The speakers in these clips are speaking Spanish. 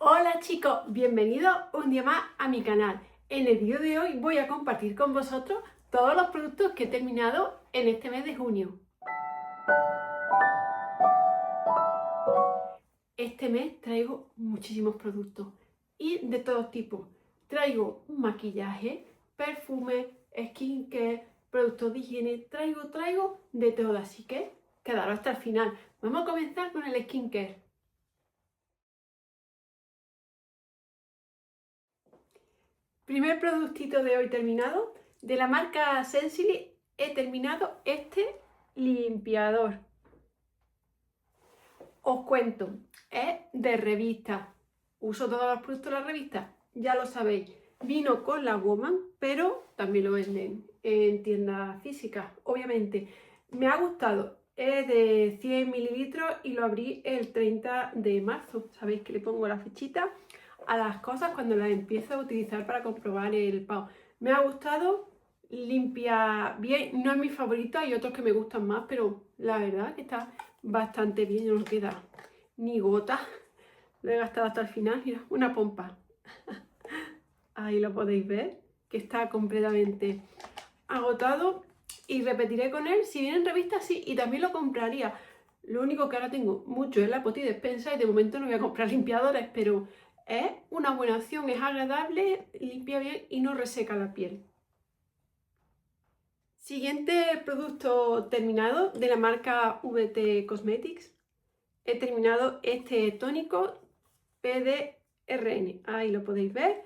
Hola chicos, bienvenidos un día más a mi canal. En el vídeo de hoy voy a compartir con vosotros todos los productos que he terminado en este mes de junio. Este mes traigo muchísimos productos y de todo tipo. Traigo maquillaje, perfume, skincare, productos de higiene, traigo de todo, así que quedaros hasta el final. Vamos a comenzar con el skincare. Primer productito de hoy terminado, de la marca Sensily he terminado este limpiador. Os cuento, es de revista. Uso todos los productos de la revista, ya lo sabéis. Vino con la Woman, pero también lo venden en tiendas físicas, obviamente. Me ha gustado, es de 100 mililitros y lo abrí el 30 de marzo. Sabéis que le pongo la fichita a las cosas cuando las empiezo a utilizar para comprobar el pago. Me ha gustado, limpia bien, no es mi favorito, hay otros que me gustan más, pero la verdad que está bastante bien, no nos queda ni gota. Lo he gastado hasta el final, mira, una pompa. Ahí lo podéis ver, que está completamente agotado y repetiré con él. Si viene en revista, sí, y también lo compraría. Lo único que ahora tengo mucho es la poti despensa y de momento no voy a comprar limpiadores, pero es una buena opción, es agradable, limpia bien y no reseca la piel. Siguiente producto terminado de la marca VT Cosmetics. He terminado este tónico PDRN. Ahí lo podéis ver.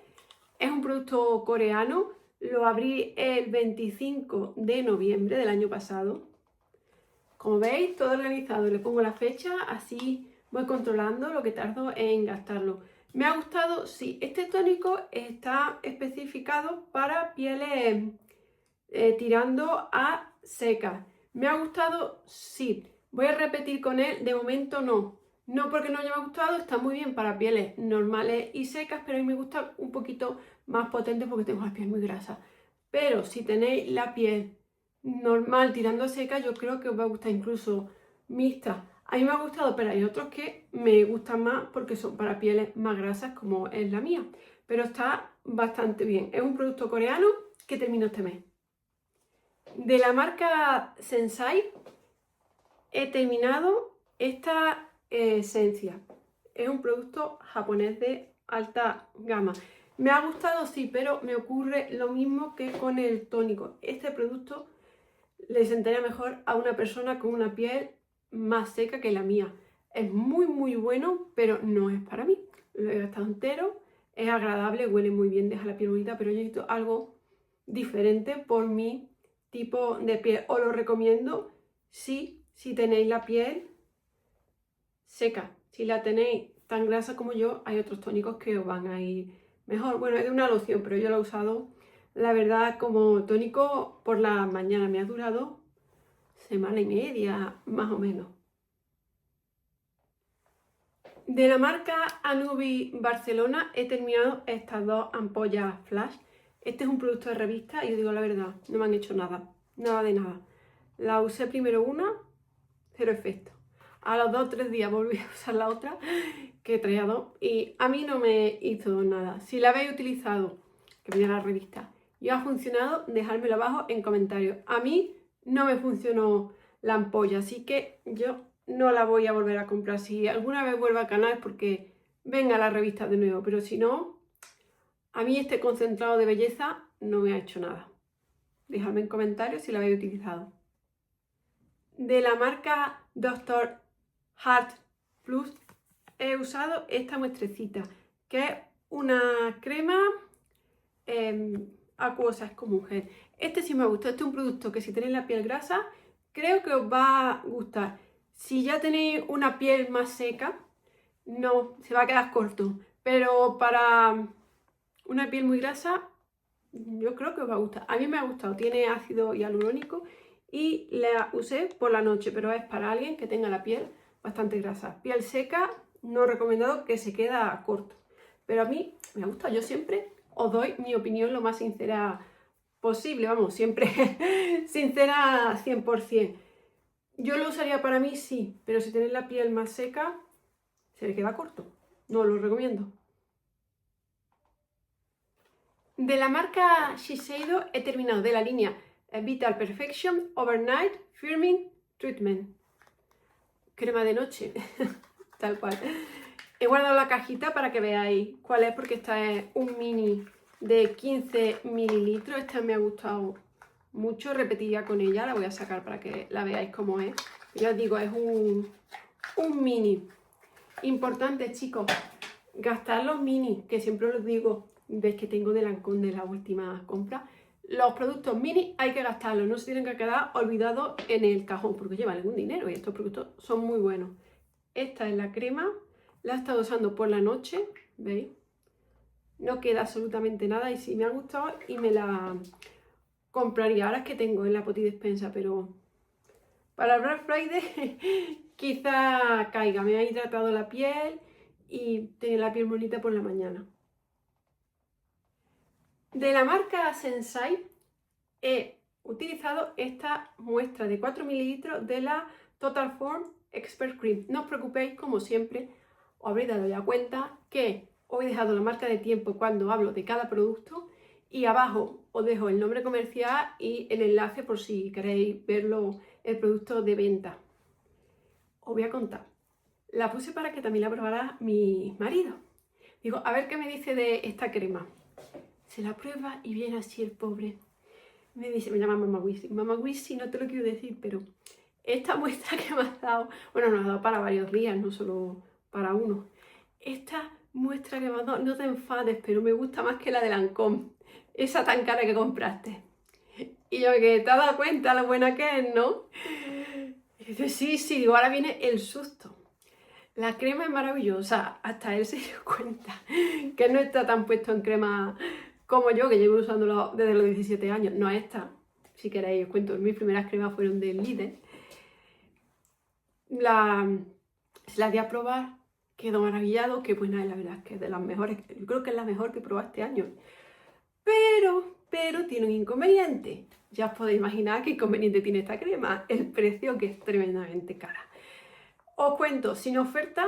Es un producto coreano. Lo abrí el 25 de noviembre del año pasado. Como veis, todo organizado. Le pongo la fecha, así voy controlando lo que tardo en gastarlo. Me ha gustado, sí, este tónico está especificado para pieles tirando a secas. ¿Me ha gustado? Sí. Voy a repetir con él, de momento no. No porque no haya gustado, está muy bien para pieles normales y secas, pero a mí me gusta un poquito más potente porque tengo la piel muy grasa. Pero si tenéis la piel normal tirando a seca, yo creo que os va a gustar, incluso mixta. A mí me ha gustado, pero hay otros que me gustan más porque son para pieles más grasas como es la mía. Pero está bastante bien. Es un producto coreano que termino este mes. De la marca Sensai he terminado esta esencia. Es un producto japonés de alta gama. Me ha gustado, sí, pero me ocurre lo mismo que con el tónico. Este producto le sentaría mejor a una persona con una piel más seca que la mía. Es muy bueno, pero no es para mí. Lo he gastado entero, es agradable, huele muy bien, deja la piel bonita, pero yo necesito algo diferente por mi tipo de piel. Os lo recomiendo si tenéis la piel seca. Si la tenéis tan grasa como yo, hay otros tónicos que os van a ir mejor. Bueno, es una loción, pero yo la he usado, la verdad, como tónico por la mañana. Me ha durado semana y media, más o menos. De la marca Anubi Barcelona he terminado estas dos ampollas flash. Este es un producto de revista y os digo la verdad, no me han hecho nada, nada de nada. La usé primero una, cero efecto. A los 2 o 3 días volví a usar la otra, que traía dos, y a mí no me hizo nada. Si la habéis utilizado, que venía la revista, y os ha funcionado, dejármelo abajo en comentarios. A mí no me funcionó la ampolla, así que yo no la voy a volver a comprar. Si alguna vez vuelvo al canal es porque venga la revista de nuevo, pero si no, a mí este concentrado de belleza no me ha hecho nada. Dejadme en comentarios si la habéis utilizado. De la marca Dr. Heart Plus he usado esta muestrecita, que es una crema acuosa, es como un gel. Este sí me gusta, este es un producto que si tenéis la piel grasa, creo que os va a gustar. Si ya tenéis una piel más seca, no, se va a quedar corto. Pero para una piel muy grasa, yo creo que os va a gustar. A mí me ha gustado, tiene ácido hialurónico y la usé por la noche, pero es para alguien que tenga la piel bastante grasa. Piel seca, no recomendado, que se queda corto. Pero a mí me gusta, yo siempre os doy mi opinión lo más sincera posible, vamos, siempre sincera 100%. Yo lo usaría para mí, sí, pero si tenéis la piel más seca, se le queda corto. No lo recomiendo. De la marca Shiseido he terminado de la línea Vital Perfection Overnight Firming Treatment. Crema de noche, tal cual. He guardado la cajita para que veáis cuál es, porque esta es un mini de 15 mililitros. Esta me ha gustado mucho, repetiría con ella, la voy a sacar para que la veáis cómo es. Ya os digo, es un mini. Importante, chicos, gastar los mini, que siempre os digo, ves que tengo de Lancôme de la última compra. Los productos mini hay que gastarlos, no se tienen que quedar olvidados en el cajón, porque llevan algún dinero y estos productos son muy buenos. Esta es la crema, la he estado usando por la noche, ¿veis? No queda absolutamente nada y sí me ha gustado y me la compraría. Ahora es que tengo en la Poti Despensa, pero para el Black Friday quizá caiga. Me ha hidratado la piel y tengo la piel bonita por la mañana. De la marca Sensai he utilizado esta muestra de 4 mililitros de la Total Form Expert Cream. No os preocupéis, como siempre, os habréis dado ya cuenta que os he dejado la marca de tiempo cuando hablo de cada producto y abajo os dejo el nombre comercial y el enlace por si queréis verlo, el producto de venta. Os voy a contar. La puse para que también la probara mi marido. Digo, a ver qué me dice de esta crema. Se la prueba y viene así el pobre. Me dice, me llama Mamá Wisi. Mamá Wisi, no te lo quiero decir, pero esta muestra que me has dado, bueno, nos ha dado para varios días, no solo para uno. Esta muestra que me has dado, no te enfades, pero me gusta más que la de Lancôme, esa tan cara que compraste. Y yo, que te has dado cuenta lo buena que es, ¿no? Y dice, sí, digo, ahora viene el susto. La crema es maravillosa, hasta él se dio cuenta que no está tan puesto en crema como yo, que llevo usándolo desde los 17 años. No esta, si queréis os cuento, mis primeras cremas fueron de Lidl. Se las di a probar, quedó maravillado, que buena es, la verdad, que es de las mejores, yo creo que es la mejor que he probado este año. Pero tiene un inconveniente. Ya os podéis imaginar qué inconveniente tiene esta crema, el precio, que es tremendamente cara. Os cuento, sin oferta,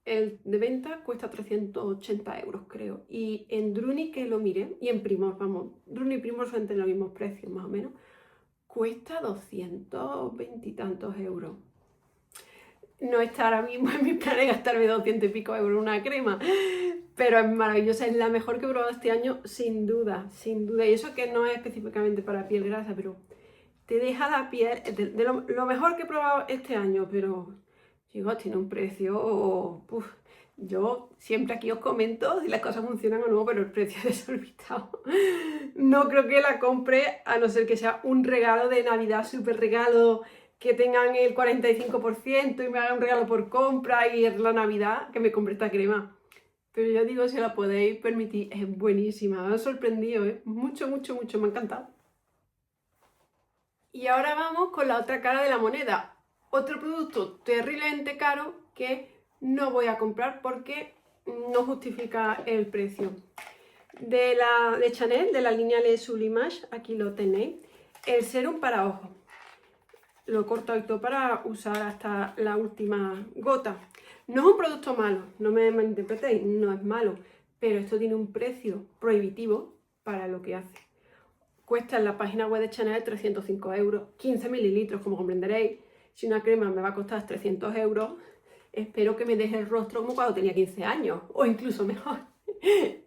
el de venta cuesta 380 euros, creo. Y en Druni, que lo miré, y en Primor, vamos, Druni y Primor son entre los mismos precios, más o menos, cuesta 220 y tantos euros. No está ahora mismo en mis planes gastarme 200 y pico euros en una crema, pero es maravillosa, es la mejor que he probado este año, sin duda, sin duda. Y eso que no es específicamente para piel grasa, pero te deja la piel, de lo mejor que he probado este año, pero chicos, tiene un precio, yo siempre aquí os comento si las cosas funcionan o no, pero el precio es desorbitado. No creo que la compre, a no ser que sea un regalo de Navidad, súper regalo, que tengan el 45% y me hagan un regalo por compra y es la Navidad, que me compre esta crema. Pero ya digo, si la podéis permitir, es buenísima, me ha sorprendido, ¿eh? Mucho, me ha encantado. Y ahora vamos con la otra cara de la moneda. Otro producto terriblemente caro que no voy a comprar porque no justifica el precio. De Chanel, de la línea Le Sublimage, aquí lo tenéis. El serum para ojos. Lo he cortado y todo para usar hasta la última gota. No es un producto malo, no me malinterpretéis, no es malo, pero esto tiene un precio prohibitivo para lo que hace. Cuesta en la página web de Chanel 305 euros, 15 mililitros, como comprenderéis. Si una crema me va a costar 300 euros, espero que me deje el rostro como cuando tenía 15 años, o incluso mejor.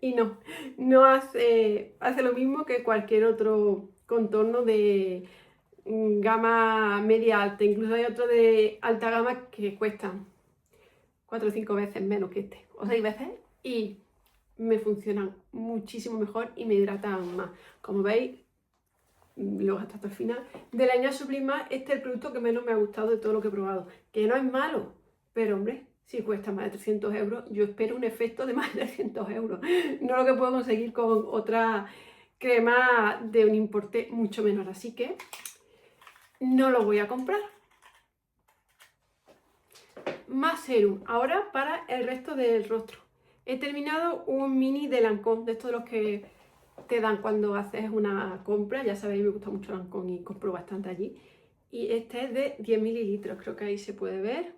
Y no hace lo mismo que cualquier otro contorno de gama media alta. Incluso hay otro de alta gama que cuestan 4 o 5 veces menos que este, o 6 veces, y me funcionan muchísimo mejor y me hidratan más. Como veis, luego hasta el final. De la línea Sublimage, este es el producto que menos me ha gustado de todo lo que he probado. Que no es malo, pero hombre, si cuesta más de 300 euros, yo espero un efecto de más de 300 euros. No lo que puedo conseguir con otra crema de un importe mucho menor. Así que no lo voy a comprar. Más serum. Ahora para el resto del rostro. He terminado un mini de Lancôme, de estos de los que te dan cuando haces una compra. Ya sabéis, me gusta mucho Lancôme y compro bastante allí. Y este es de 10 mililitros, creo que ahí se puede ver.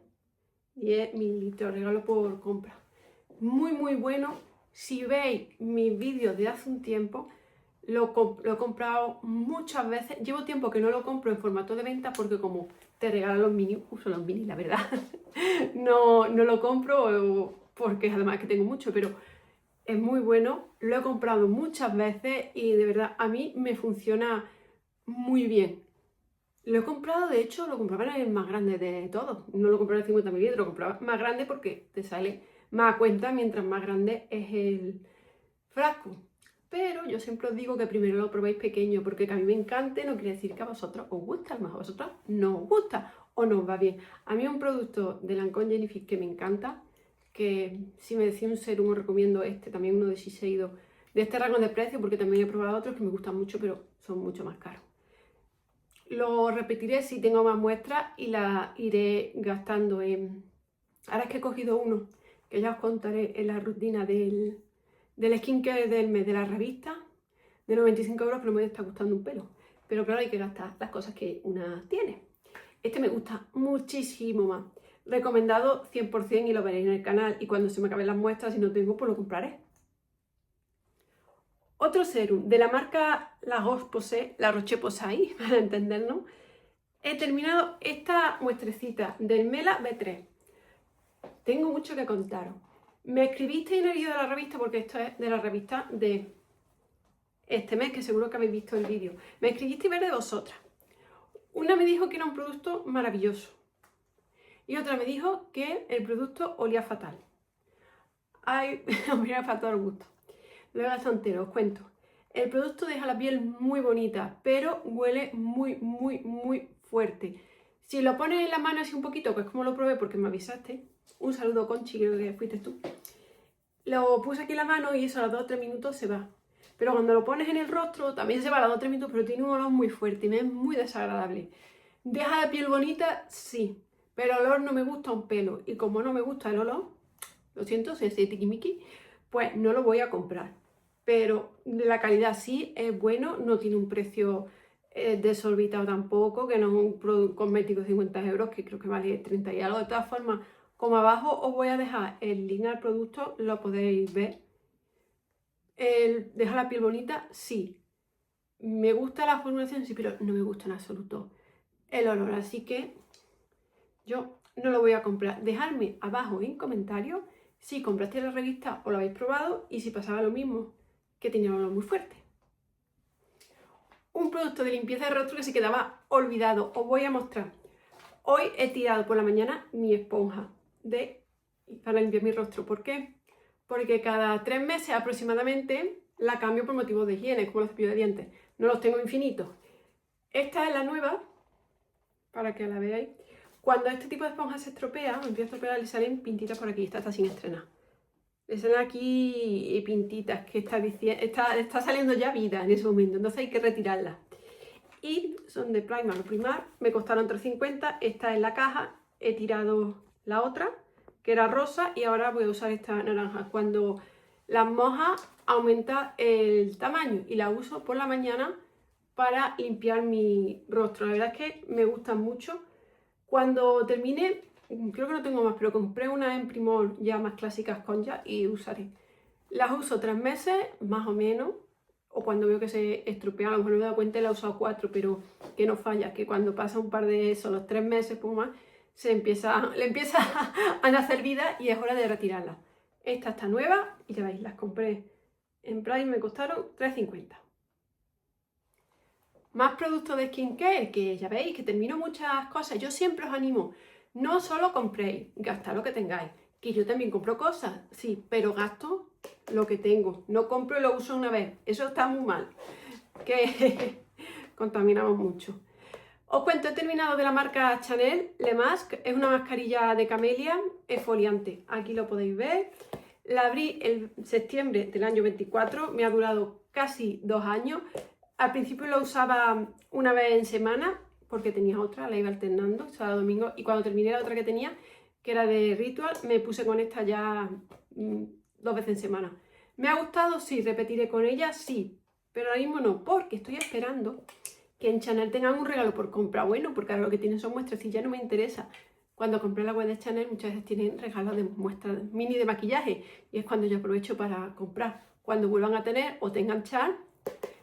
10 mililitros, regalo por compra. Muy bueno. Si veis mis vídeos de hace un tiempo, Lo he comprado muchas veces. Llevo tiempo que no lo compro en formato de venta porque como te regalan los mini, uso los mini, la verdad. No lo compro porque además que tengo mucho, pero es muy bueno. Lo he comprado muchas veces y de verdad a mí me funciona muy bien. Lo he comprado, de hecho, lo compraba en el más grande de todos. No lo compraba en 50 mililitros, lo compraba más grande porque te sale más a cuenta mientras más grande es el frasco. Pero yo siempre os digo que primero lo probéis pequeño, porque que a mí me encante no quiere decir que a vosotros os gusta, a lo mejor a vosotros no os gusta o no os va bien. A mí es un producto de Lancôme Jennifer que me encanta, que si me decís un serum os recomiendo este, también uno de Shiseido, de este rango de precio, porque también he probado otros que me gustan mucho, pero son mucho más caros. Lo repetiré si tengo más muestras y las iré gastando en... Ahora es que he cogido uno, que ya os contaré en la rutina del skincare del mes de la revista, de 95 euros, que no me está gustando un pelo. Pero claro, hay que gastar las cosas que una tiene. Este me gusta muchísimo más. Recomendado 100% y lo veréis en el canal. Y cuando se me acaben las muestras, si no tengo, pues lo compraré. Otro serum de la marca La Roche-Posay, para entendernos. He terminado esta muestrecita del Mela B3. Tengo mucho que contaros. Me escribisteis en el vídeo de la revista, porque esto es de la revista de este mes, que seguro que habéis visto el vídeo. Me escribisteis ver de vosotras. Una me dijo que era un producto maravilloso y otra me dijo que el producto olía fatal. Ay, olía fatal al gusto. Lo he gastado entero, os cuento. El producto deja la piel muy bonita, pero huele muy fuerte. Si lo pones en la mano así un poquito, que es como lo probé porque me avisaste. Un saludo, Conchi, creo que fuiste tú. Lo puse aquí en la mano y eso a los 2 o 3 minutos se va. Pero cuando lo pones en el rostro también se va a los 2 o 3 minutos, pero tiene un olor muy fuerte y me es muy desagradable. ¿Deja la piel bonita? Sí, pero el olor no me gusta un pelo. Y como no me gusta el olor, lo siento, soy así tiquismiqui, pues no lo voy a comprar. Pero la calidad sí es bueno, no tiene un precio desorbitado tampoco, que no es un producto cosmético de 50 euros, que creo que vale 30 y algo. De todas formas, como abajo os voy a dejar el link al producto, lo podéis ver. ¿Deja la piel bonita? Sí. ¿Me gusta la formulación? Sí, pero no me gusta en absoluto el olor, así que yo no lo voy a comprar. Dejadme abajo en comentarios si compraste la revista o lo habéis probado y si pasaba lo mismo, que tenía un olor muy fuerte. Un producto de limpieza de rostro que se quedaba olvidado. Os voy a mostrar. Hoy he tirado por la mañana mi esponja para limpiar mi rostro. ¿Por qué? Porque cada 3 meses aproximadamente la cambio por motivos de higiene, como los cepillos de dientes. No los tengo infinitos. Esta es la nueva, para que la veáis. Cuando este tipo de esponja se estropea, empieza a estropear, le salen pintitas por aquí. Esta está sin estrenar. Le salen aquí pintitas que está saliendo ya vida en ese momento. Entonces hay que retirarlas. Y son de Primark o Primark. Me costaron 3,50. Esta es la caja. He tirado la otra, que era rosa, y ahora voy a usar esta naranja. Cuando las mojas aumenta el tamaño y la uso por la mañana para limpiar mi rostro. La verdad es que me gustan mucho. Cuando termine, creo que no tengo más, pero compré una en Primor ya más clásicas con ya y usaré. Las uso 3 meses, más o menos, o cuando veo que se estropea, a lo mejor no me he dado cuenta y la he usado 4, pero que no falla, que cuando pasa un par de esos, los 3 meses, pues más, le empieza a nacer vida y es hora de retirarla. Esta está nueva y ya veis, las compré en Prime, me costaron 3,50. Más productos de skincare, que ya veis que termino muchas cosas. Yo siempre os animo, no solo compréis, gastad lo que tengáis. Que yo también compro cosas, sí, pero gasto lo que tengo. No compro y lo uso una vez. Eso está muy mal, que contaminamos mucho. Os cuento, he terminado de la marca Chanel Le Masque. Es una mascarilla de camelia exfoliante. Aquí lo podéis ver. La abrí en septiembre del año 24. Me ha durado casi 2 años. Al principio lo usaba una vez en semana porque tenía otra, la iba alternando, sábado, domingo. Y cuando terminé la otra que tenía, que era de Ritual, me puse con esta ya 2 veces en semana. ¿Me ha gustado? Sí. ¿Repetiré con ella? Sí. Pero ahora mismo no, porque estoy esperando que en Chanel tengan un regalo por compra bueno, porque ahora lo que tienen son muestrecillas, no me interesa. Cuando compré la web de Chanel muchas veces tienen regalos de muestras mini de maquillaje y es cuando yo aprovecho para comprar. Cuando vuelvan a tener o tengan Chanel,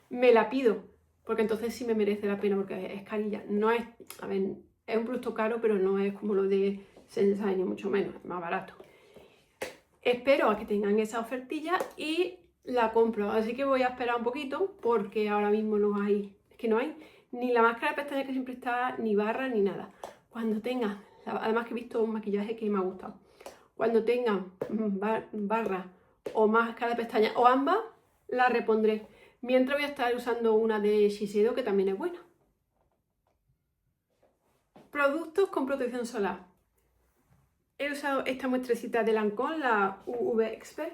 me la pido, porque entonces sí me merece la pena, porque es carilla. No es, a ver, es un producto caro, pero no es como lo de Sensai, ni mucho menos, es más barato. Espero a que tengan esa ofertilla y la compro, así que voy a esperar un poquito, porque ahora mismo no hay, es que no hay ni la máscara de pestañas que siempre está, ni barra, ni nada. Cuando tenga, además que he visto un maquillaje que me ha gustado, cuando tengan barra o máscara de pestañas o ambas, la repondré. Mientras voy a estar usando una de Shiseido, que también es buena. Productos con protección solar. He usado esta muestrecita de Lancôme, la UV Expert.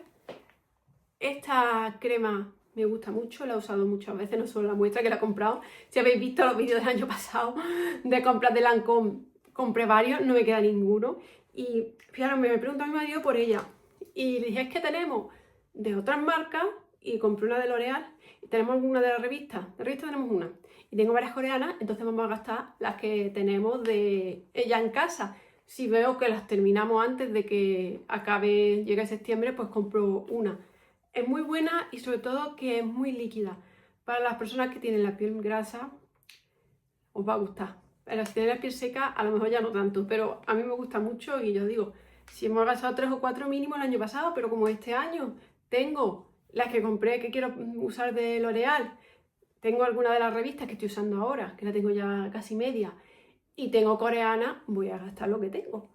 Esta crema me gusta mucho, la he usado muchas veces, no solo la muestra que la he comprado. Si habéis visto los vídeos del año pasado de compras de Lancôme, compré varios, no me queda ninguno. Y fíjate, me preguntó a mi marido por ella. Y le dije, es que tenemos de otras marcas, y compré una de L'Oréal, y tenemos alguna de la revista. De revista tenemos una. Y tengo varias coreanas, entonces vamos a gastar las que tenemos de ella en casa. Si veo que las terminamos antes de que llegue septiembre, pues compro una. Es muy buena y sobre todo que es muy líquida. Para las personas que tienen la piel grasa, os va a gustar. Pero si tenéis la piel seca, a lo mejor ya no tanto. Pero a mí me gusta mucho y yo digo, si hemos gastado 3 o 4 mínimo el año pasado, pero como este año tengo las que compré que quiero usar de L'Oréal, tengo alguna de las revistas que estoy usando ahora, que la tengo ya casi media, y tengo coreana, voy a gastar lo que tengo.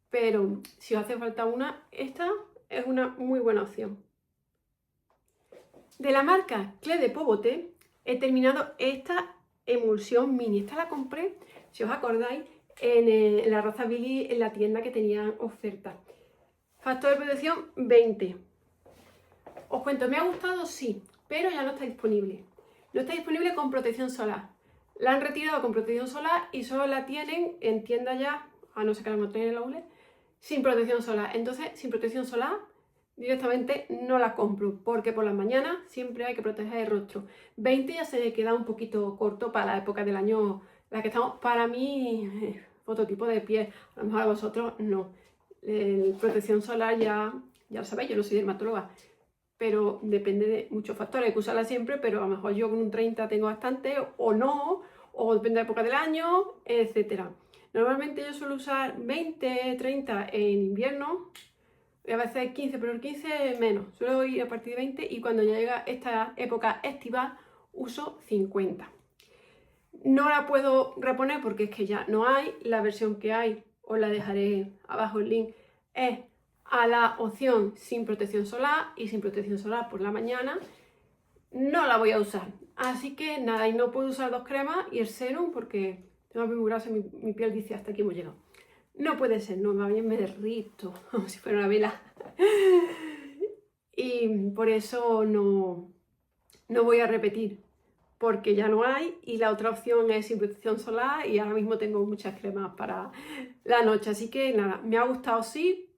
Pero si os hace falta una, esta es una muy buena opción. De la marca Clé de Poboté he terminado esta emulsión mini. Esta la compré, si os acordáis, en la Rosa Billy, en la tienda que tenía oferta. Factor de protección 20. Os cuento, ¿me ha gustado? Sí, pero ya no está disponible. No está disponible con protección solar. La han retirado con protección solar y solo la tienen en tienda ya, a no ser que la encontréis en el outlet, sin protección solar. Entonces, sin protección solar, directamente no la compro, porque por las mañanas siempre hay que proteger el rostro. 20 ya se queda un poquito corto para la época del año en la que estamos. Para mí, fototipo de piel, a lo mejor a vosotros no. Protección solar ya lo sabéis, yo no soy dermatóloga, pero depende de muchos factores. Hay que usarla siempre, pero a lo mejor yo con un 30 tengo bastante, o no, o depende de la época del año, etc. Normalmente yo suelo usar 20, 30 en invierno, y a veces 15, pero el 15 menos. Suelo ir a partir de 20 y cuando ya llega esta época estival uso 50. No la puedo reponer porque es que ya no hay. La versión que hay, os la dejaré abajo el link, es a la opción sin protección solar y sin protección solar por la mañana. No la voy a usar. Así que nada, y no puedo usar 2 cremas y el serum porque tengo la piel muy grasa y mi piel dice hasta aquí hemos llegado. No puede ser, no, más bien me derrito, como si fuera una vela. Y por eso no voy a repetir, porque ya no hay. Y la otra opción es sin protección solar y ahora mismo tengo muchas cremas para la noche. Así que nada, me ha gustado, sí.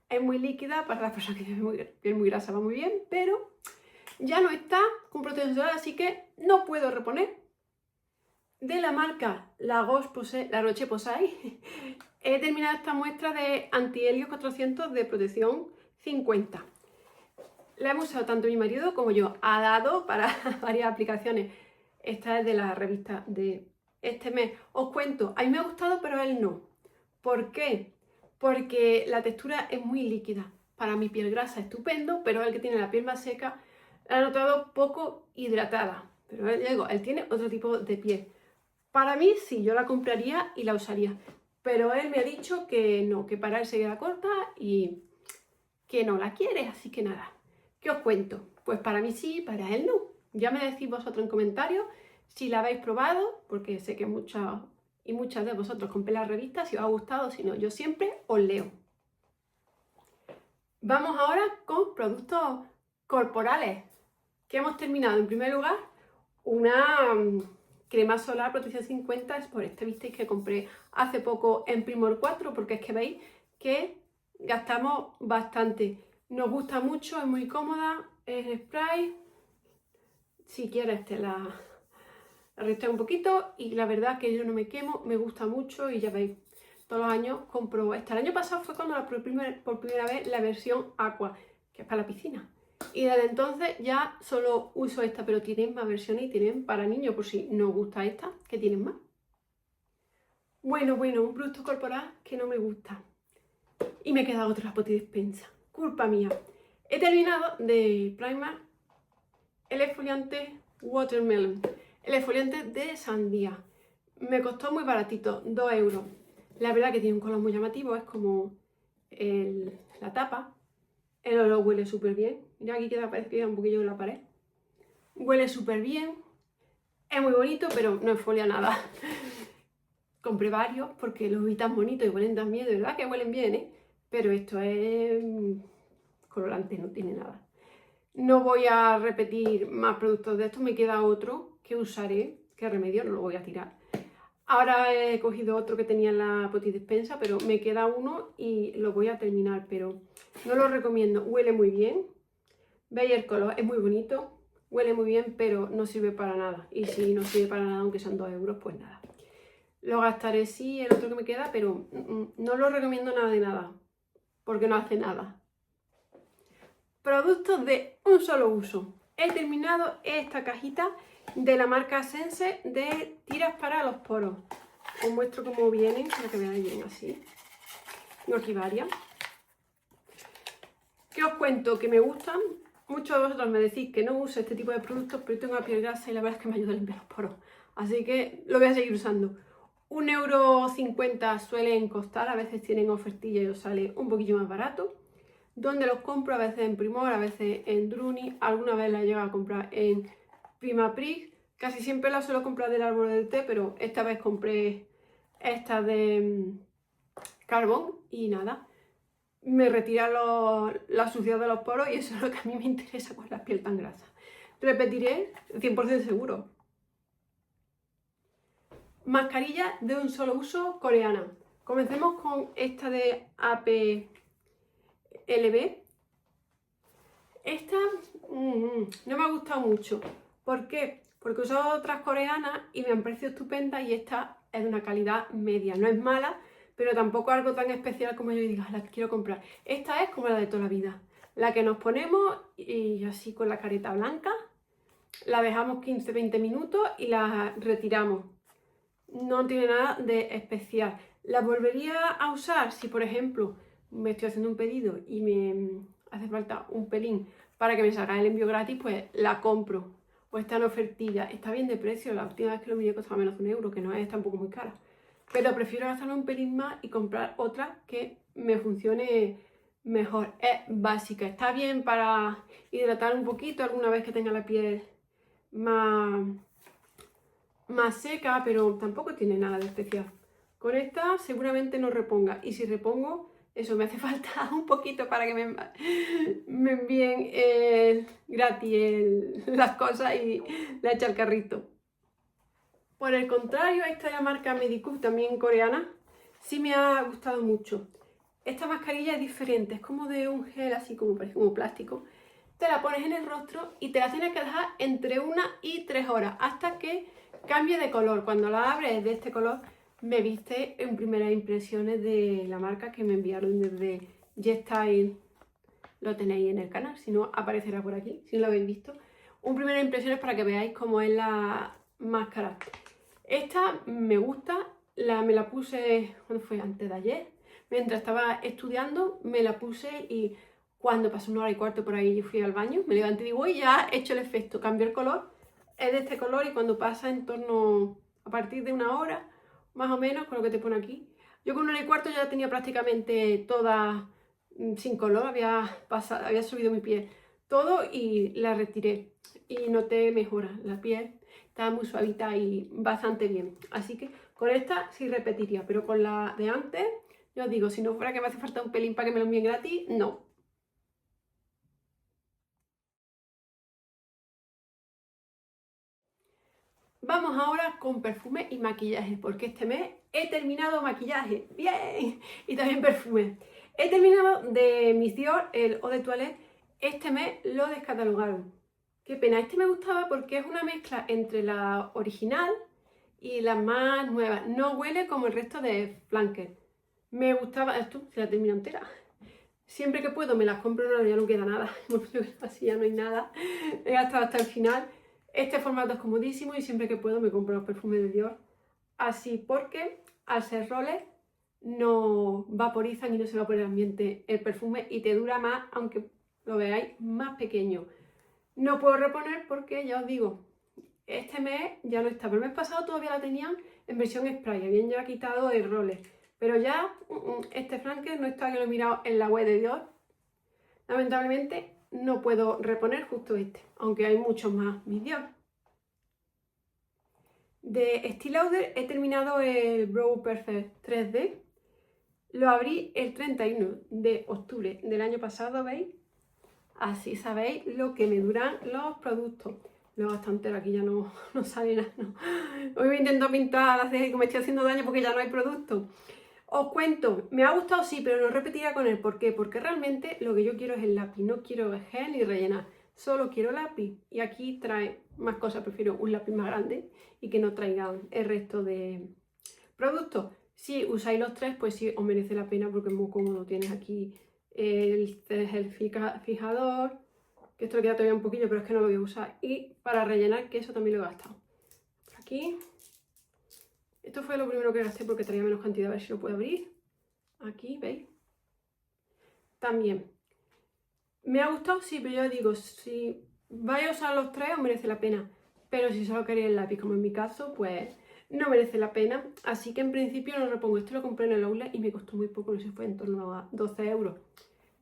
Es muy líquida, para las personas que tienen piel muy grasa va muy bien, pero ya no está con protección solar, así que no puedo reponer. De la marca La Roche-Posay he terminado esta muestra de anti-helio 400 de protección 50. La hemos usado tanto mi marido como yo. Ha dado para varias aplicaciones. Esta es de la revista de este mes. Os cuento, a mí me ha gustado, pero a él no. ¿Por qué? Porque la textura es muy líquida. Para mi piel grasa estupendo, pero el que tiene la piel más seca la ha notado poco hidratada. Pero él tiene otro tipo de piel. Para mí sí, yo la compraría y la usaría. Pero él me ha dicho que no, que para él se queda corta y que no la quiere, así que nada. ¿Qué os cuento? Pues para mí sí, para él no. Ya me decís vosotros en comentarios si la habéis probado, porque sé que muchas y muchas de vosotros compré la revista, si os ha gustado, si no, yo siempre os leo. Vamos ahora con productos corporales, que hemos terminado. En primer lugar, una crema solar protección 50 es por este, visteis que compré hace poco en Primor 4, porque es que veis que gastamos bastante. Nos gusta mucho, es muy cómoda, es spray. Si quieres te la restego un poquito y la verdad que yo no me quemo, me gusta mucho y ya veis, todos los años compro esta. El año pasado fue cuando por primera vez la versión Aqua, que es para la piscina. y desde entonces ya solo uso esta, pero tienen más versiones y tienen para niños, por si no os gusta esta, que tienen más. Bueno, un producto corporal que no me gusta. Y me queda otra potidespensa. Culpa mía. He terminado de Primark el exfoliante Watermelon, el exfoliante de sandía. Me costó muy baratito, 2 euros. La verdad que tiene un color muy llamativo, es como la tapa. El olor huele súper bien. Mira, aquí parece que queda un poquillo en la pared. Huele súper bien. Es muy bonito, pero no exfolia nada. Compré varios porque los vi tan bonitos y huelen tan bien. De verdad que huelen bien, ¿eh? Pero esto es colorante, no tiene nada. No voy a repetir más productos de estos. Me queda otro que usaré. ¿Qué remedio? No lo voy a tirar. Ahora he cogido otro que tenía en la potidespensa, pero me queda uno y lo voy a terminar, pero no lo recomiendo. Huele muy bien. ¿Veis el color? Es muy bonito. Huele muy bien, pero no sirve para nada. Y si no sirve para nada, aunque sean 2 euros, pues nada. Lo gastaré sí, el otro que me queda, pero no lo recomiendo nada de nada, porque no hace nada. Productos de un solo uso. He terminado esta cajita de la marca Sense de tiras para los poros. Os muestro cómo vienen, para que veáis bien así. Tengo aquí varias. ¿Qué os cuento? Que me gustan. Muchos de vosotros me decís que no uso este tipo de productos, pero tengo la piel grasa y la verdad es que me ayuda a limpiar los poros. Así que lo voy a seguir usando. 1,50 € suelen costar, a veces tienen ofertilla y os sale un poquillo más barato. Donde los compro, a veces en Primor, a veces en Druni, alguna vez la llevo a comprar en Primaprix. Casi siempre la suelo comprar del árbol del té, pero esta vez compré esta de Carbón y nada, me retira la suciedad de los poros y eso es lo que a mí me interesa con la piel tan grasa. Repetiré 100% seguro. Mascarilla de un solo uso coreana. Comencemos con esta de APLB. Esta no me ha gustado mucho. ¿Por qué? Porque he usado otras coreanas y me han parecido estupendas y esta es de una calidad media. No es mala, pero tampoco algo tan especial como yo diga, la que quiero comprar. Esta es como la de toda la vida. La que nos ponemos y así con la careta blanca, la dejamos 15-20 minutos y la retiramos. No tiene nada de especial. La volvería a usar si, por ejemplo, me estoy haciendo un pedido y me hace falta un pelín para que me salga el envío gratis, pues la compro. O está en ofertilla. Está bien de precio. La última vez que lo miré costaba menos de 1 euro, que no es tampoco muy cara. Pero prefiero gastarme un pelín más y comprar otra que me funcione mejor. Es básica. Está bien para hidratar un poquito alguna vez que tenga la piel más seca, pero tampoco tiene nada de especial. Con esta seguramente no reponga, y si repongo, eso me hace falta un poquito para que me envíen gratis las cosas y la echo al carrito. Por el contrario, esta de la marca Medicube, también coreana, sí me ha gustado mucho. Esta mascarilla es diferente, es como de un gel así como parece como plástico. Te la pones en el rostro y te la tienes que dejar entre 1 y 3 horas hasta que cambie de color. Cuando la abres de este color, me viste en primeras impresiones de la marca que me enviaron desde J-Style. Lo tenéis en el canal, si no aparecerá por aquí, si no lo habéis visto. Un primeras impresiones para que veáis cómo es la máscara. Esta me gusta, me la puse, ¿cuándo fue? Antes de ayer. Mientras estaba estudiando, me la puse y cuando pasó 1 hora y cuarto por ahí, yo fui al baño, me levanté y digo, uy, ya he hecho el efecto, cambió el color, es de este color y cuando pasa en torno a partir de 1 hora, más o menos, con lo que te pone aquí, yo con 1 hora y cuarto ya la tenía prácticamente toda sin color, había subido mi piel todo y la retiré y noté mejora, la piel estaba muy suavita y bastante bien, así que con esta sí repetiría, pero con la de antes, yo os digo, si no fuera que me hace falta un pelín para que me lo envíen gratis, no. Vamos ahora con perfume y maquillaje, porque este mes he terminado maquillaje, bien, y también perfume. He terminado de Miss Dior, el Eau de Toilette, este mes lo descatalogaron. Qué pena, este me gustaba porque es una mezcla entre la original y la más nueva. No huele como el resto de Flanker. Me gustaba, esto se la termino entera. Siempre que puedo me las compro, no, ya no queda nada. Así ya no hay nada. He gastado hasta el final. Este formato es comodísimo y siempre que puedo me compro los perfumes de Dior. Así porque al ser roles no vaporizan y no se va por el ambiente el perfume y te dura más, aunque lo veáis más pequeño. No puedo reponer porque ya os digo, este mes ya no está, pero el mes pasado todavía la tenían en versión spray, habían ya quitado el roller, pero ya este flanker no está, que lo he mirado en la web de Dior. Lamentablemente no puedo reponer justo este, aunque hay muchos más vídeos. De Estée Lauder he terminado el Brow Perfect 3D. Lo abrí el 31 de octubre del año pasado, ¿veis? Así sabéis lo que me duran los productos. Lo gasto entero, aquí ya no sale nada. No. Hoy me intento pintar, hacer que me estoy haciendo daño porque ya no hay producto. Os cuento, me ha gustado sí, pero no repetiría con él. ¿Por qué? Porque realmente lo que yo quiero es el lápiz, no quiero gel ni rellenar. Solo quiero lápiz. Y aquí trae más cosas, prefiero un lápiz más grande y que no traigan el resto de productos. Si usáis los tres, pues sí os merece la pena porque es muy cómodo. Tienes aquí el fijador, que esto le queda todavía un poquillo, pero es que no lo voy a usar. Y para rellenar, que eso también lo he gastado. Por aquí. Esto fue lo primero que gasté porque traía menos cantidad, a ver si lo puedo abrir. Aquí, ¿veis? También. ¿Me ha gustado? Sí, pero yo digo, si vais a usar los tres os merece la pena. Pero si solo queréis el lápiz, como en mi caso, pues no merece la pena. Así que en principio no lo repongo. Esto lo compré en el outlet y me costó muy poco, no sé, fue en torno a 12 euros.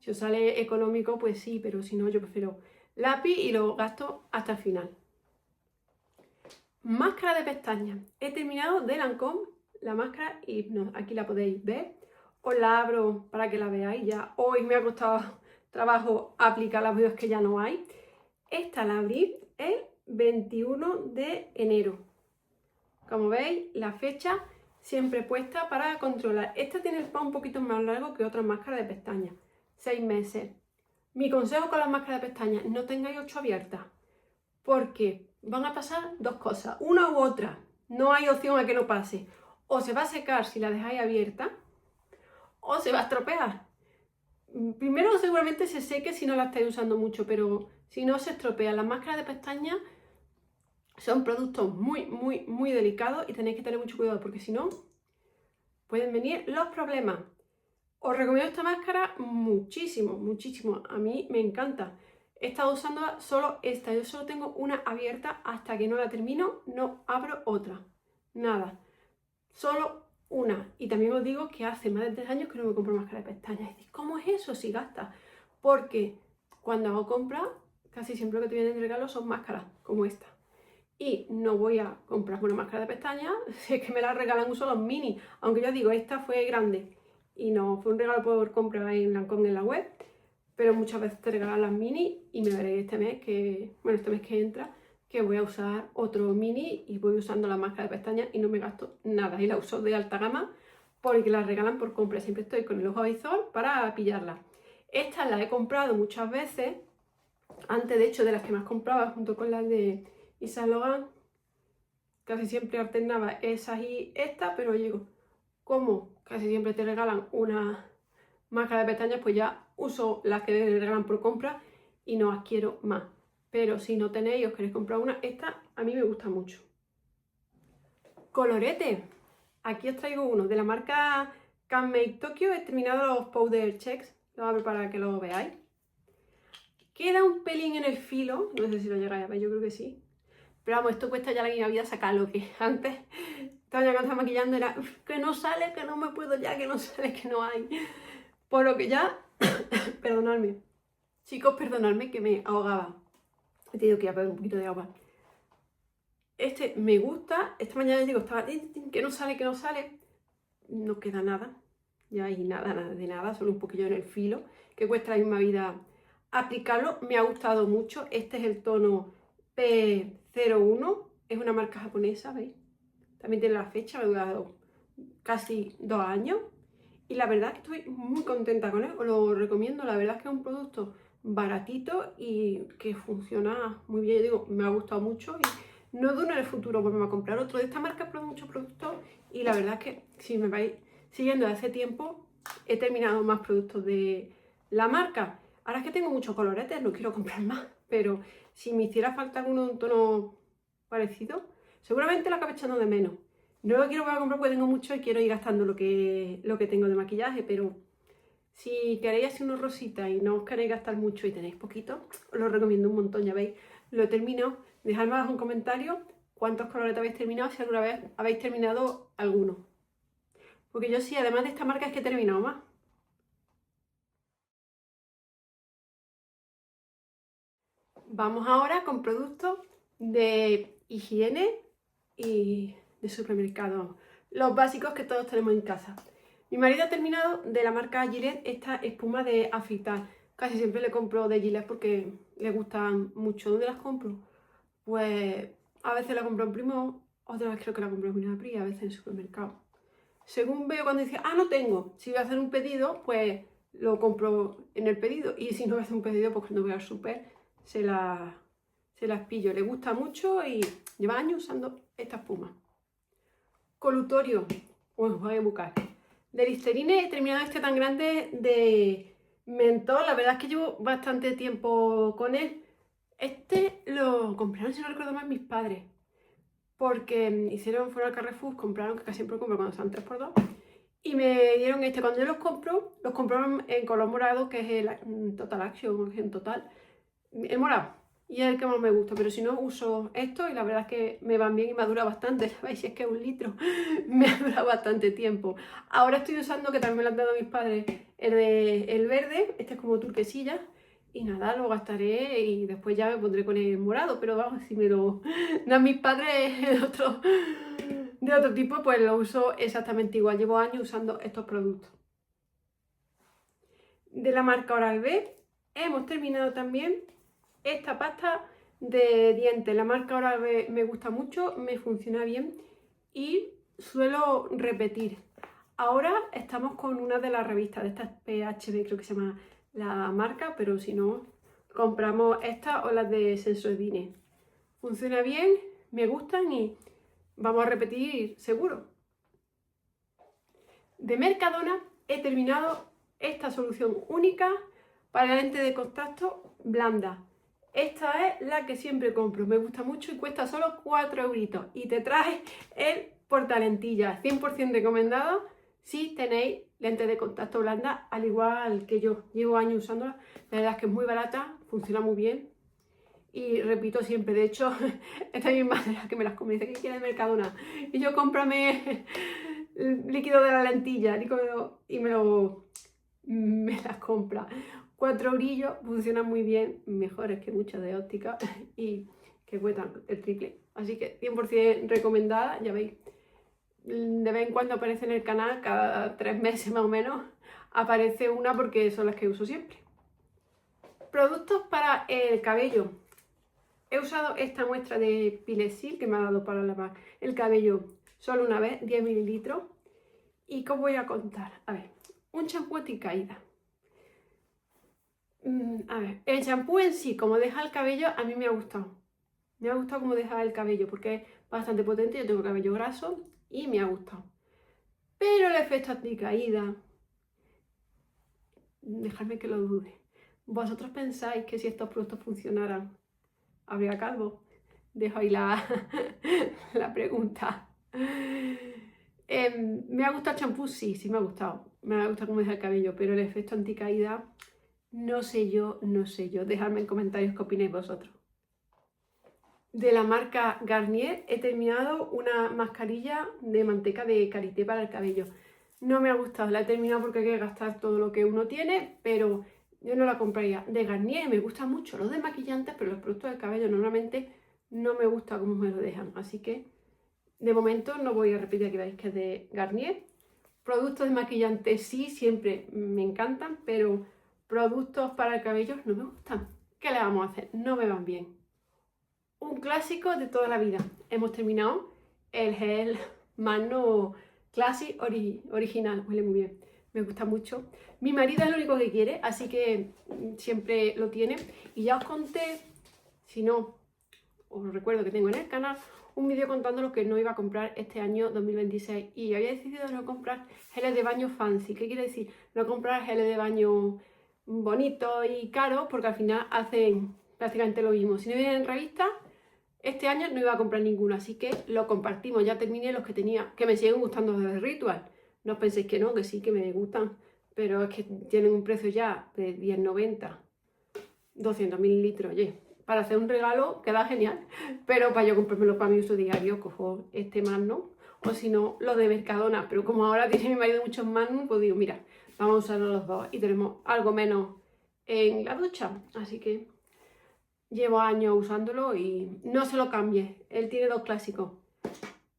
Si os sale económico, pues sí, pero si no, yo prefiero lápiz y lo gasto hasta el final. Máscara de pestañas. He terminado de Lancôme la máscara y no, aquí la podéis ver. Os la abro para que la veáis ya. Hoy me ha costado trabajo aplicar las videos que ya no hay. Esta la abrí el 21 de enero. Como veis, la fecha siempre puesta para controlar. Esta tiene el pan un poquito más largo que otras máscaras de pestañas. 6 meses. Mi consejo con las máscaras de pestañas, no tengáis 8 abiertas. Porque van a pasar dos cosas, una u otra. No hay opción a que no pase. O se va a secar si la dejáis abierta, o se va a estropear. Primero seguramente se seque si no la estáis usando mucho, pero si no se estropea. Las máscaras de pestañas son productos muy delicados y tenéis que tener mucho cuidado porque si no pueden venir los problemas. Os recomiendo esta máscara muchísimo. A mí me encanta. He estado usando solo esta. Yo solo tengo una abierta hasta que no la termino. No abro otra. Nada. Solo una. Y también os digo que hace más de 3 años que no me compro máscara de pestañas. Y decís, ¿cómo es eso si gastas? Porque cuando hago compras, casi siempre lo que te vienen de regalo son máscaras como esta. Y no voy a comprarme una máscara de pestañas si es que me la regalan, uso los mini. Aunque yo digo, esta fue grande y no fue un regalo por compra en Lancôme en la web. Pero muchas veces te regalan las mini y me veréis este mes que entra, que voy a usar otro mini y voy usando la máscara de pestañas y no me gasto nada. Y la uso de alta gama porque la regalan por compra. Siempre estoy con el ojo avizor para pillarla. Estas las he comprado muchas veces, antes de hecho de las que más compraba, junto con las de Yves Saint Laurent. Casi siempre alternaba esas y estas, pero digo, como casi siempre te regalan una máscara de pestañas, pues ya uso las que me regalan por compra y no adquiero más. Pero si no tenéis y os queréis comprar una, esta a mí me gusta mucho. Colorete. Aquí os traigo uno de la marca Can Make Tokyo. He terminado los powder checks. Lo abro para que lo veáis. Queda un pelín en el filo. No sé si lo llegáis a ver, yo creo que sí. Pero vamos, esto cuesta ya la vida sacarlo, que antes estaba ya cuando estaba maquillando era que no sale, que no me puedo ya, que no sale, que no hay. Por lo que ya, perdonadme, chicos, perdonadme que me ahogaba. He tenido que ir a beber un poquito de agua. Este me gusta, esta mañana les digo, estaba que no sale, no queda nada. Ya hay nada de nada, solo un poquillo en el filo, que cuesta la misma vida aplicarlo. Me ha gustado mucho, este es el tono P01, es una marca japonesa, ¿veis? También tiene la fecha, me ha durado casi 2 años. Y la verdad es que estoy muy contenta con él, os lo recomiendo. La verdad es que es un producto baratito y que funciona muy bien. Yo digo, me ha gustado mucho y no dudo en el futuro volverme a comprar otro de esta marca, pero muchos productos. Y la verdad es que si me vais siguiendo de hace tiempo, he terminado más productos de La marca, ahora es que tengo muchos coloretes, no quiero comprar más, pero si me hiciera falta alguno de un tono parecido, seguramente lo acabe echando de menos. No lo quiero volver a comprar porque tengo mucho y quiero ir gastando lo que tengo de maquillaje, pero si queréis así unos rositas y no os queréis gastar mucho y tenéis poquito, os lo recomiendo un montón, ya veis, lo he terminado. Dejadme abajo un comentario cuántos colores habéis terminado, si alguna vez habéis terminado alguno. Porque yo sí, además de esta marca, es que he terminado más. Vamos ahora con productos de higiene y de supermercado. Los básicos que todos tenemos en casa. Mi marido ha terminado de la marca Gillette esta espuma de afeitar. Casi siempre le compro de Gillette porque le gustan mucho. ¿Dónde las compro? Pues a veces la compro en Primo, otra vez creo que la compro en Minapri, a veces en supermercado. Según veo cuando dice, no tengo, si voy a hacer un pedido, pues lo compro en el pedido. Y si no voy a hacer un pedido, pues cuando voy al súper se las pillo. Le gusta mucho y lleva años usando esta espuma. Colutorio, os voy a buscar. De Listerine he terminado este tan grande de mentol. La verdad es que llevo bastante tiempo con él. Este lo compraron, si no recuerdo mal, mis padres. Porque fueron al Carrefour, compraron, que casi siempre compro cuando están 3x2. Y me dieron este. Cuando yo los compro en color morado, que es el Total Action, en total. El morado. Y es el que más me gusta, pero si no uso esto y la verdad es que me van bien y me dura bastante. ¿Sabéis? Si es que es 1 litro, me ha durado bastante tiempo. Ahora estoy usando, que también me lo han dado mis padres, el verde, este es como turquesilla. Y nada, lo gastaré y después ya me pondré con el morado, pero vamos, si me lo dan mis padres de otro tipo, pues lo uso exactamente igual. Llevo años usando estos productos. De la marca Oral-B hemos terminado también esta pasta de dientes. La marca Oral-B me gusta mucho, me funciona bien y suelo repetir. Ahora estamos con una de las revistas de estas PHB, creo que se llama la marca, pero si no, compramos esta o las de Sensodyne. Funciona bien, me gustan y vamos a repetir seguro. De Mercadona he terminado esta solución única para lente de contacto blanda. Esta es la que siempre compro, me gusta mucho y cuesta solo 4 euritos. Y te trae el portalentillas, 100% recomendado si tenéis lentes de contacto blanda, al igual que yo. Llevo años usándola, la verdad es que es muy barata, funciona muy bien. Y repito siempre, de hecho, esta es mi madre la que me las come, dice que quiere de Mercadona. Y yo cómprame líquido de la lentilla y me las compra. 4 eurillos, funcionan muy bien, mejores que muchas de óptica y que cuestan el triple. Así que 100% recomendada, ya veis. De vez en cuando aparece en el canal, cada 3 meses más o menos, aparece una porque son las que uso siempre. Productos para el cabello. He usado esta muestra de Pilesil que me ha dado para lavar el cabello solo una vez, 10 mililitros. ¿Y qué os voy a contar? A ver, un champú anticaída. A ver, el champú en sí, como deja el cabello, a mí me ha gustado. Me ha gustado cómo deja el cabello porque es bastante potente, yo tengo cabello graso y me ha gustado. Pero el efecto anticaída, dejadme que lo dude. ¿Vosotros pensáis que si estos productos funcionaran, habría calvo? Dejo ahí la pregunta. ¿Me ha gustado el champú? Sí, sí me ha gustado. Me ha gustado cómo deja el cabello, pero el efecto anticaída, no sé yo. Dejadme en comentarios qué opináis vosotros. De la marca Garnier he terminado una mascarilla de manteca de karité para el cabello. No me ha gustado, la he terminado porque hay que gastar todo lo que uno tiene, pero yo no la compraría. De Garnier me gustan mucho los desmaquillantes, pero los productos del cabello normalmente no me gusta cómo me lo dejan. Así que de momento no voy a repetir, que veáis que es de Garnier. Productos desmaquillantes sí, siempre me encantan, pero productos para el cabello no me gustan. ¿Qué le vamos a hacer? No me van bien. Un clásico de toda la vida. Hemos terminado el gel Magno Classic original. Huele muy bien. Me gusta mucho. Mi marido es el único que quiere, así que siempre lo tiene. Y ya os conté, si no, os recuerdo que tengo en el canal un vídeo contando lo que no iba a comprar este año 2026. Y había decidido no comprar geles de baño fancy. ¿Qué quiere decir? No comprar geles de baño bonitos y caros porque al final hacen prácticamente lo mismo. Si no vienen en revista, este año no iba a comprar ninguno, así que lo compartimos. Ya terminé los que tenía, que me siguen gustando desde Ritual. No os penséis que no, que sí, que me gustan, pero es que tienen un precio ya de 10,90, 200 mililitros. Oye, para hacer un regalo queda genial, pero para yo comprármelo para mi uso diario, cojo este Magnum, o si no, lo de Mercadona. Pero como ahora tiene mi marido muchos Magnum, pues digo, mira, vamos a usarlo los dos y tenemos algo menos en la ducha. Así que llevo años usándolo y no se lo cambie. Él tiene dos clásicos,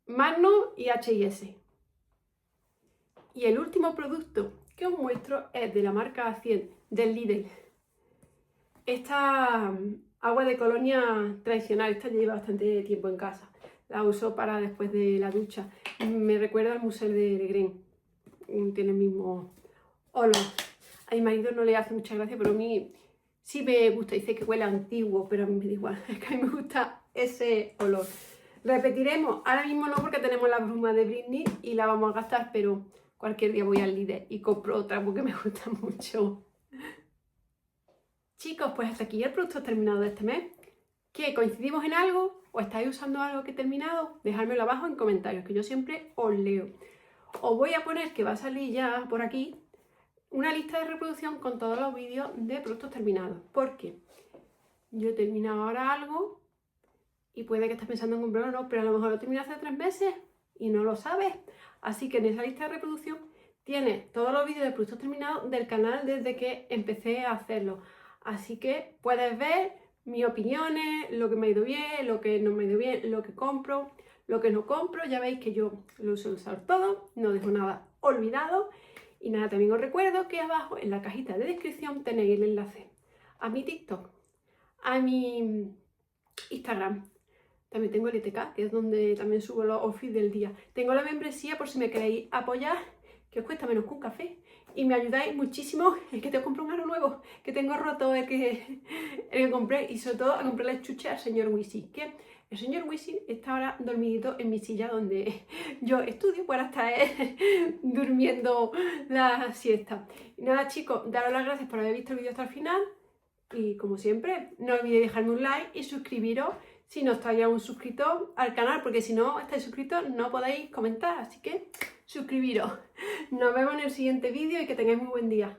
Magnum y H&S. Y el último producto que os muestro es de la marca 100 del Lidl. Esta agua de colonia tradicional, esta lleva bastante tiempo en casa. La uso para después de la ducha. Me recuerda al Musel de Legren. Tiene el mismo olor. A mi marido no le hace mucha gracia, pero a mí sí me gusta. Dice que huele antiguo, pero a mí me da igual. Es que a mí me gusta ese olor. Repetiremos. Ahora mismo no, porque tenemos la bruma de Britney y la vamos a gastar, pero cualquier día voy al Lidl y compro otra porque me gusta mucho. Chicos, pues hasta aquí el producto terminado de este mes. ¿Qué? ¿Coincidimos en algo? ¿O estáis usando algo que he terminado? Dejádmelo abajo en comentarios, que yo siempre os leo. Os voy a poner, que va a salir ya por aquí, una lista de reproducción con todos los vídeos de productos terminados. Porque yo he terminado ahora algo y puede que estés pensando en comprarlo o no, pero a lo mejor lo terminé hace 3 meses y no lo sabes. Así que en esa lista de reproducción tienes todos los vídeos de productos terminados del canal desde que empecé a hacerlo. Así que puedes ver mis opiniones, lo que me ha ido bien, lo que no me ha ido bien, lo que compro, lo que no compro. Ya veis que yo lo suelo usar todo, no dejo nada olvidado. Y nada, también os recuerdo que abajo en la cajita de descripción tenéis el enlace a mi TikTok, a mi Instagram. También tengo el ETK, que es donde también subo los outfits del día. Tengo la membresía por si me queréis apoyar, que os cuesta menos que un café. Y me ayudáis muchísimo. Es que tengo que comprar un aro nuevo, que tengo roto el que compré. Y sobre todo a comprarle chuche al señor Wisi, que el señor Wisi está ahora dormidito en mi silla donde yo estudio, para estar durmiendo la siesta. Y nada, chicos, daros las gracias por haber visto el vídeo hasta el final. Y como siempre, no olvidéis dejarme un like y suscribiros si no estáis aún suscritos al canal, porque si no estáis suscritos no podéis comentar, así que suscribiros. Nos vemos en el siguiente vídeo y que tengáis muy buen día.